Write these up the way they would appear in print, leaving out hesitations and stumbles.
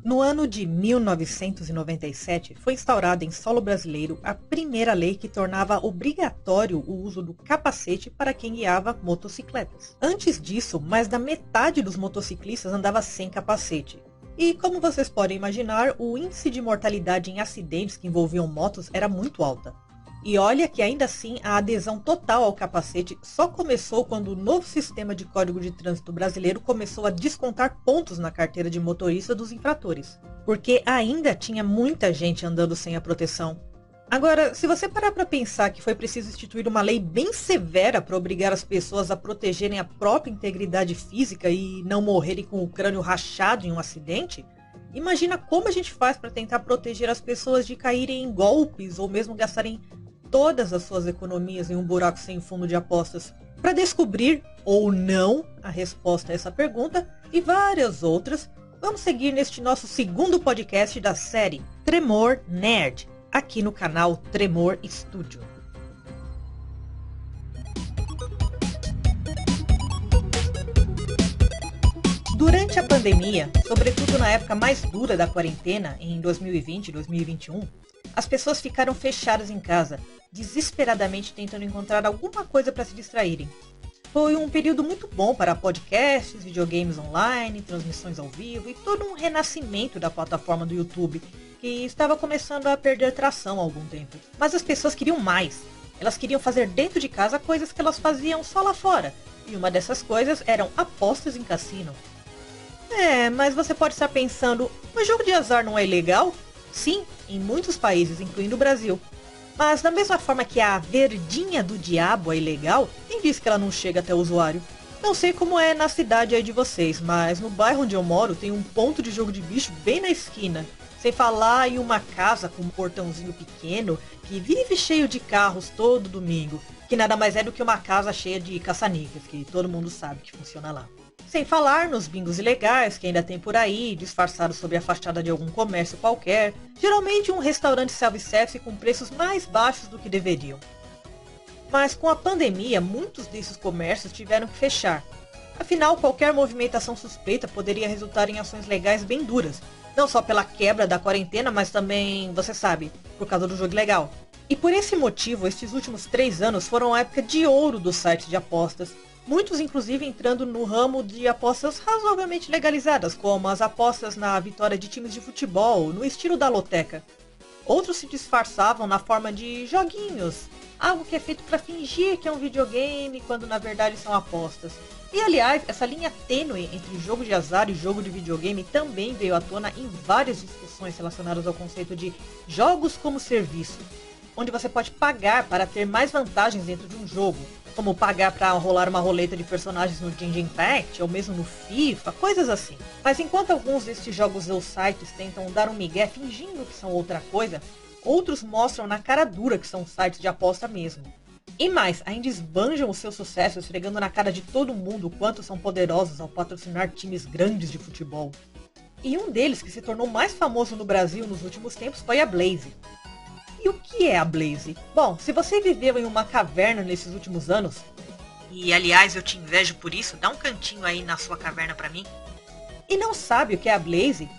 No ano de 1997, foi instaurada em solo brasileiro a primeira lei que tornava obrigatório o uso do capacete para quem guiava motocicletas. Antes disso, mais da metade dos motociclistas andava sem capacete. E como vocês podem imaginar, o índice de mortalidade em acidentes que envolviam motos era muito alta. E olha que ainda assim a adesão total ao capacete só começou quando o novo sistema de código de trânsito brasileiro começou a descontar pontos na carteira de motorista dos infratores. Porque ainda tinha muita gente andando sem a proteção. Agora, se você parar para pensar que foi preciso instituir uma lei bem severa para obrigar as pessoas a protegerem a própria integridade física e não morrerem com o crânio rachado em um acidente, imagina como a gente faz para tentar proteger as pessoas de caírem em golpes ou mesmo gastarem todas as suas economias em um buraco sem fundo de apostas. Para descobrir ou não a resposta a essa pergunta e várias outras, vamos seguir neste nosso segundo podcast da série Tremor Nerd, aqui no canal Tremor Studio. Durante a pandemia, sobretudo na época mais dura da quarentena, em 2020 e 2021, as pessoas ficaram fechadas em casa, desesperadamente tentando encontrar alguma coisa para se distraírem. Foi um período muito bom para podcasts, videogames online, transmissões ao vivo e todo um renascimento da plataforma do YouTube, que estava começando a perder tração há algum tempo. Mas as pessoas queriam mais. Elas queriam fazer dentro de casa coisas que elas faziam só lá fora. E uma dessas coisas eram apostas em cassino. Mas você pode estar pensando, mas jogo de azar não é ilegal? Sim, em muitos países, incluindo o Brasil. Mas da mesma forma que a verdinha do diabo é ilegal, quem diz que ela não chega até o usuário? Não sei como é na cidade aí de vocês, mas no bairro onde eu moro tem um ponto de jogo de bicho bem na esquina. Sem falar em uma casa com um portãozinho pequeno que vive cheio de carros todo domingo, que nada mais é do que uma casa cheia de caça-níqueis, que todo mundo sabe que funciona lá. Sem falar nos bingos ilegais que ainda tem por aí, disfarçados sob a fachada de algum comércio qualquer, geralmente um restaurante self-service com preços mais baixos do que deveriam. Mas com a pandemia, muitos desses comércios tiveram que fechar. Afinal, qualquer movimentação suspeita poderia resultar em ações legais bem duras, não só pela quebra da quarentena, mas também, você sabe, por causa do jogo ilegal. E por esse motivo, estes últimos 3 anos foram a época de ouro dos sites de apostas, muitos inclusive entrando no ramo de apostas razoavelmente legalizadas, como as apostas na vitória de times de futebol, no estilo da loteca. Outros se disfarçavam na forma de joguinhos, algo que é feito para fingir que é um videogame, quando na verdade são apostas. E aliás, essa linha tênue entre jogo de azar e jogo de videogame também veio à tona em várias discussões relacionadas ao conceito de jogos como serviço, onde você pode pagar para ter mais vantagens dentro de um jogo, como pagar para rolar uma roleta de personagens no Genshin Impact, ou mesmo no FIFA, coisas assim. Mas enquanto alguns desses jogos ou sites tentam dar um migué fingindo que são outra coisa, outros mostram na cara dura que são sites de aposta mesmo. E mais, ainda esbanjam o seu sucesso esfregando na cara de todo mundo o quanto são poderosos ao patrocinar times grandes de futebol. E um deles que se tornou mais famoso no Brasil nos últimos tempos foi a Blaze. E o que é a Blaze? Bom, se você viveu em uma caverna nesses últimos anos, e aliás eu te invejo por isso, dá um cantinho aí na sua caverna pra mim, e não sabe o que é a Blaze,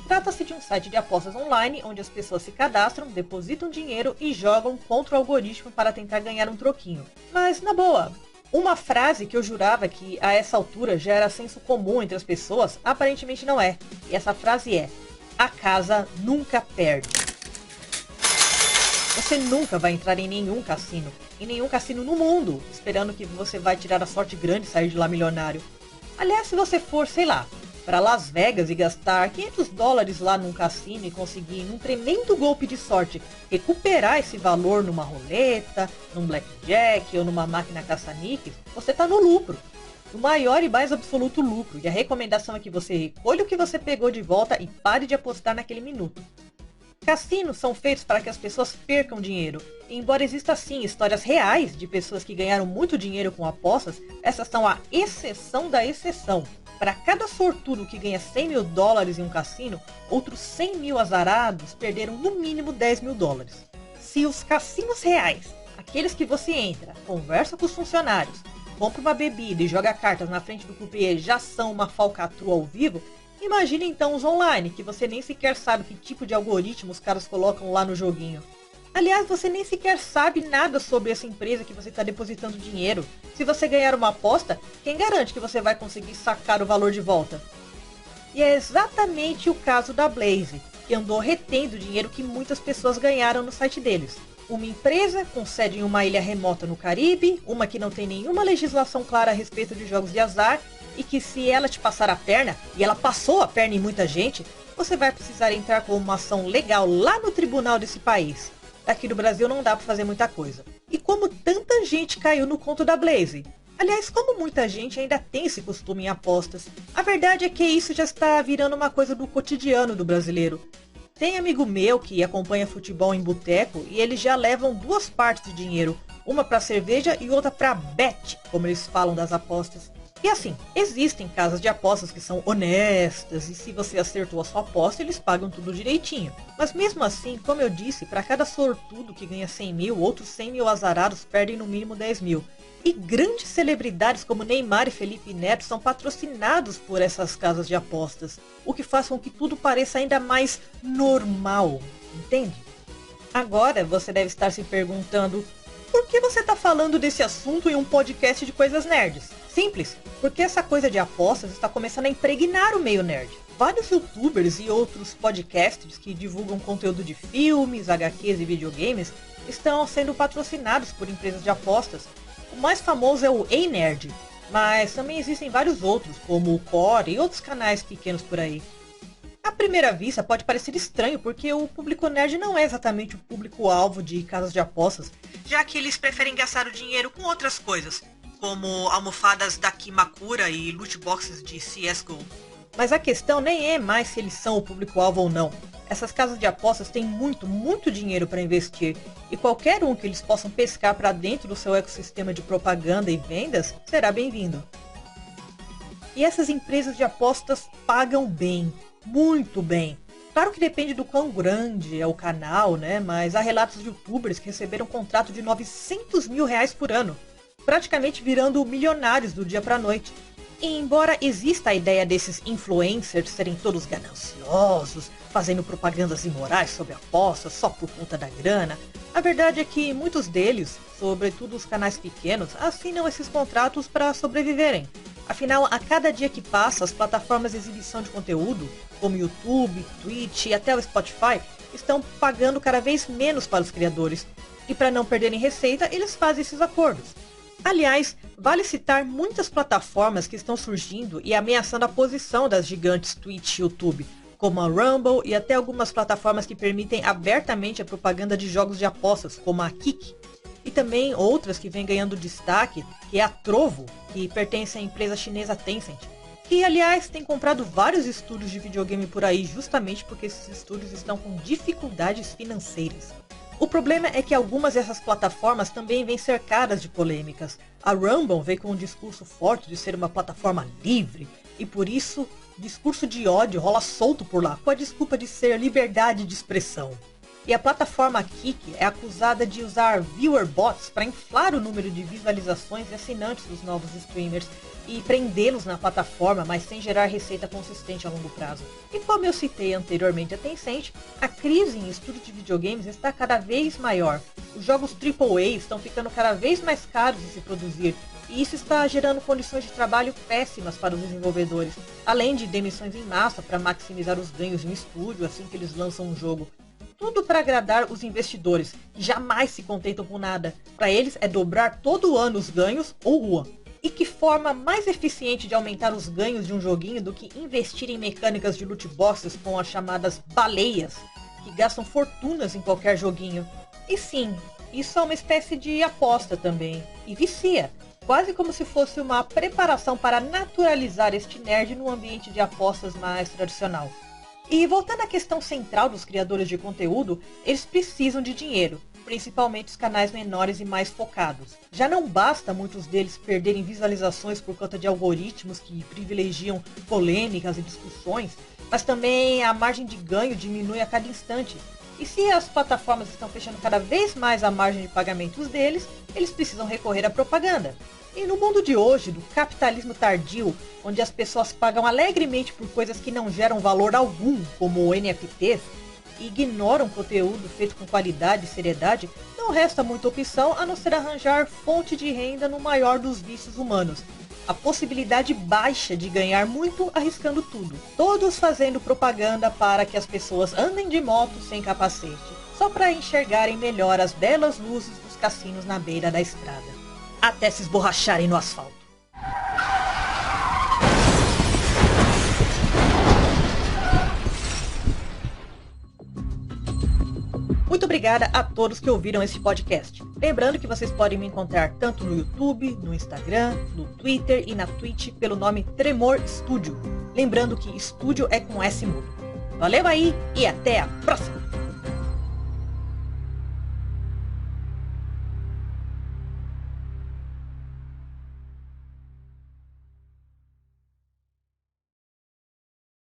trata-se de um site de apostas online onde as pessoas se cadastram, depositam dinheiro e jogam contra o algoritmo para tentar ganhar um troquinho. Mas na boa, uma frase que eu jurava que a essa altura já era senso comum entre as pessoas, aparentemente não é. E essa frase é: a casa nunca perde. Você nunca vai entrar em nenhum cassino no mundo, esperando que você vai tirar a sorte grande e sair de lá milionário. Aliás, se você for, sei lá, para Las Vegas e gastar $500 lá num cassino e conseguir, num tremendo golpe de sorte, recuperar esse valor numa roleta, num blackjack ou numa máquina caça-níqueis, você tá no lucro. No maior e mais absoluto lucro. E a recomendação é que você recolha o que você pegou de volta e pare de apostar naquele minuto. Cassinos são feitos para que as pessoas percam dinheiro. E embora exista sim histórias reais de pessoas que ganharam muito dinheiro com apostas, essas são a exceção da exceção. Para cada sortudo que ganha $100 mil em um cassino, outros 100 mil azarados perderam no mínimo $10 mil. Se os cassinos reais, aqueles que você entra, conversa com os funcionários, compra uma bebida e joga cartas na frente do croupier, já são uma falcatrua ao vivo, Imagine então os online, que você nem sequer sabe que tipo de algoritmo os caras colocam lá no joguinho. Aliás, você nem sequer sabe nada sobre essa empresa que você está depositando dinheiro. Se você ganhar uma aposta, quem garante que você vai conseguir sacar o valor de volta? E é exatamente o caso da Blaze, que andou retendo o dinheiro que muitas pessoas ganharam no site deles. Uma empresa com sede em uma ilha remota no Caribe, uma que não tem nenhuma legislação clara a respeito de jogos de azar, e que se ela te passar a perna, e ela passou a perna em muita gente, você vai precisar entrar com uma ação legal lá no tribunal desse país. Aqui no Brasil não dá para fazer muita coisa. E como tanta gente caiu no conto da Blaze? Aliás, como muita gente ainda tem esse costume em apostas, a verdade é que isso já está virando uma coisa do cotidiano do brasileiro. Tem amigo meu que acompanha futebol em boteco e eles já levam duas partes de dinheiro, uma para cerveja e outra para bet, como eles falam das apostas. E assim, existem casas de apostas que são honestas e se você acertou a sua aposta, eles pagam tudo direitinho. Mas mesmo assim, como eu disse, para cada sortudo que ganha 100 mil, outros 100 mil azarados perdem no mínimo 10 mil. E grandes celebridades como Neymar e Felipe Neto são patrocinados por essas casas de apostas, o que faz com que tudo pareça ainda mais normal, entende? Agora você deve estar se perguntando, por que você está falando desse assunto em um podcast de coisas nerds? Simples, porque essa coisa de apostas está começando a impregnar o meio nerd. Vários youtubers e outros podcasts que divulgam conteúdo de filmes, HQs e videogames estão sendo patrocinados por empresas de apostas. O mais famoso é o Ei Nerd, mas também existem vários outros, como o Core e outros canais pequenos por aí. À primeira vista pode parecer estranho, porque o público nerd não é exatamente o público-alvo de casas de apostas, já que eles preferem gastar o dinheiro com outras coisas, como almofadas da Kimakura e loot boxes de CSGO. Mas a questão nem é mais se eles são o público-alvo ou não. Essas casas de apostas têm muito dinheiro para investir, e qualquer um que eles possam pescar para dentro do seu ecossistema de propaganda e vendas será bem-vindo. E essas empresas de apostas pagam bem, muito bem. Claro que depende do quão grande é o canal, né? Mas há relatos de youtubers que receberam um contrato de 900 mil reais por ano, praticamente virando milionários do dia para a noite. E embora exista a ideia desses influencers serem todos gananciosos, fazendo propagandas imorais sobre apostas só por conta da grana, a verdade é que muitos deles, sobretudo os canais pequenos, assinam esses contratos para sobreviverem. Afinal, a cada dia que passa, as plataformas de exibição de conteúdo, como YouTube, Twitch e até o Spotify, estão pagando cada vez menos para os criadores. E para não perderem receita, eles fazem esses acordos. Aliás, vale citar muitas plataformas que estão surgindo e ameaçando a posição das gigantes Twitch e YouTube, como a Rumble e até algumas plataformas que permitem abertamente a propaganda de jogos de apostas, como a Kick. E também outras que vêm ganhando destaque, que é a Trovo, que pertence à empresa chinesa Tencent, que aliás tem comprado vários estúdios de videogame por aí justamente porque esses estúdios estão com dificuldades financeiras. O problema é que algumas dessas plataformas também vêm cercadas de polêmicas. A Rumble veio com um discurso forte de ser uma plataforma livre, e por isso, discurso de ódio rola solto por lá, com a desculpa de ser liberdade de expressão. E a plataforma Kick é acusada de usar viewer bots para inflar o número de visualizações e assinantes dos novos streamers e prendê-los na plataforma, mas sem gerar receita consistente a longo prazo. E como eu citei anteriormente a Tencent, a crise em estúdios de videogames está cada vez maior. Os jogos AAA estão ficando cada vez mais caros de se produzir, e isso está gerando condições de trabalho péssimas para os desenvolvedores, além de demissões em massa para maximizar os ganhos de um estúdio assim que eles lançam um jogo. Tudo para agradar os investidores, que jamais se contentam com nada. Para eles é dobrar todo ano os ganhos ou rua. E que forma mais eficiente de aumentar os ganhos de um joguinho do que investir em mecânicas de loot boxes com as chamadas baleias, que gastam fortunas em qualquer joguinho. E sim, isso é uma espécie de aposta também. E vicia, quase como se fosse uma preparação para naturalizar este nerd no ambiente de apostas mais tradicional. E voltando à questão central dos criadores de conteúdo, eles precisam de dinheiro, principalmente os canais menores e mais focados. Já não basta muitos deles perderem visualizações por conta de algoritmos que privilegiam polêmicas e discussões, mas também a margem de ganho diminui a cada instante. E se as plataformas estão fechando cada vez mais a margem de pagamentos deles, eles precisam recorrer à propaganda. E no mundo de hoje, do capitalismo tardio, onde as pessoas pagam alegremente por coisas que não geram valor algum, como NFTs, e ignoram conteúdo feito com qualidade e seriedade, não resta muita opção a não ser arranjar fonte de renda no maior dos vícios humanos. A possibilidade baixa de ganhar muito arriscando tudo. Todos fazendo propaganda para que as pessoas andem de moto sem capacete, só para enxergarem melhor as belas luzes dos cassinos na beira da estrada, até se esborracharem no asfalto. Muito obrigada a todos que ouviram esse podcast. Lembrando que vocês podem me encontrar tanto no YouTube, no Instagram, no Twitter e na Twitch pelo nome Tremor Studio. Lembrando que estúdio é com S mudo. Valeu aí e até a próxima!